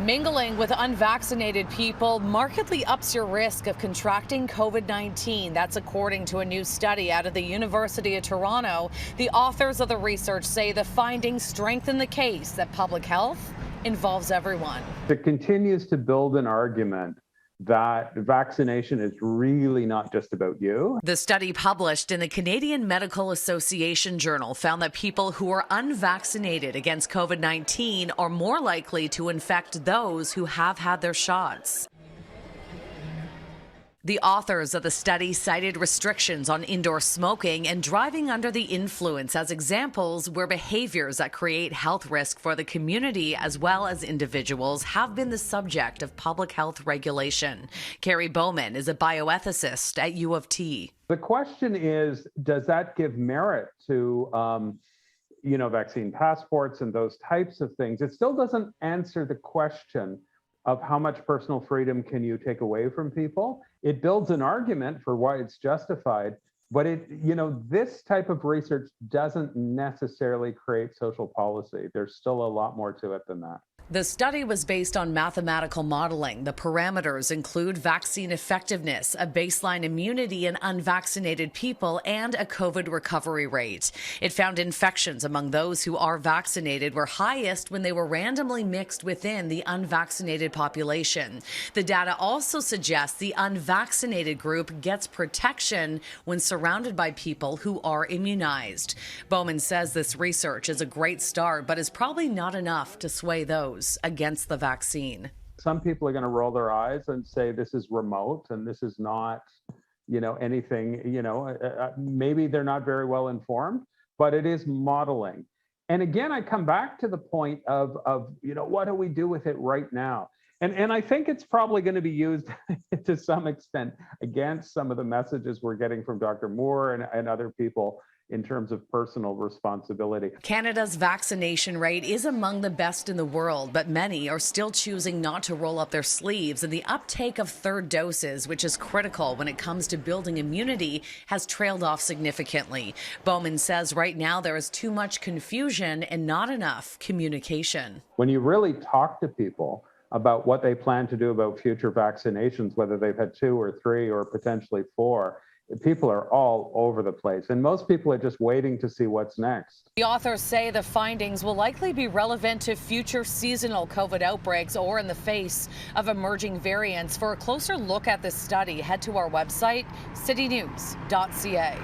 Mingling with unvaccinated people markedly ups your risk of contracting COVID-19. That's according to a new study out of the University of Toronto. The authors of the research say the findings strengthen the case that public health involves everyone. It continues to build an argument that vaccination is really not just about you. The study published in the Canadian Medical Association Journal found that people who are unvaccinated against COVID-19 are more likely to infect those who have had their shots. The authors of the study cited restrictions on indoor smoking and driving under the influence as examples where behaviors that create health risk for the community as well as individuals have been the subject of public health regulation. Carrie Bowman is a bioethicist at U of T. The question is, does that give merit to vaccine passports and those types of things? It still doesn't answer the question of how much personal freedom can you take away from people. It builds an argument for why it's justified, but this type of research doesn't necessarily create social policy. There's still a lot more to it than that. The study was based on mathematical modeling. The parameters include vaccine effectiveness, a baseline immunity in unvaccinated people, and a COVID recovery rate. It found infections among those who are vaccinated were highest when they were randomly mixed within the unvaccinated population. The data also suggests the unvaccinated group gets protection when surrounded by people who are immunized. Bowman says this research is a great start, but is probably not enough to sway those against the vaccine. Some people are going to roll their eyes and say this is remote and this is not, anything, maybe they're not very well informed, but it is modeling. And again, I come back to the point of what do we do with it right now? And I think it's probably going to be used to some extent against some of the messages we're getting from Dr. Moore and other people in terms of personal responsibility. Canada's vaccination rate is among the best in the world, but many are still choosing not to roll up their sleeves, and the uptake of third doses, which is critical when it comes to building immunity, has trailed off significantly. Bowman says right now there is too much confusion and not enough communication. When you really talk to people about what they plan to do about future vaccinations, whether they've had 2 or 3 or potentially 4, people are all over the place, and most people are just waiting to see what's next. The authors say the findings will likely be relevant to future seasonal COVID outbreaks or in the face of emerging variants. For a closer look at this study, head to our website, citynews.ca.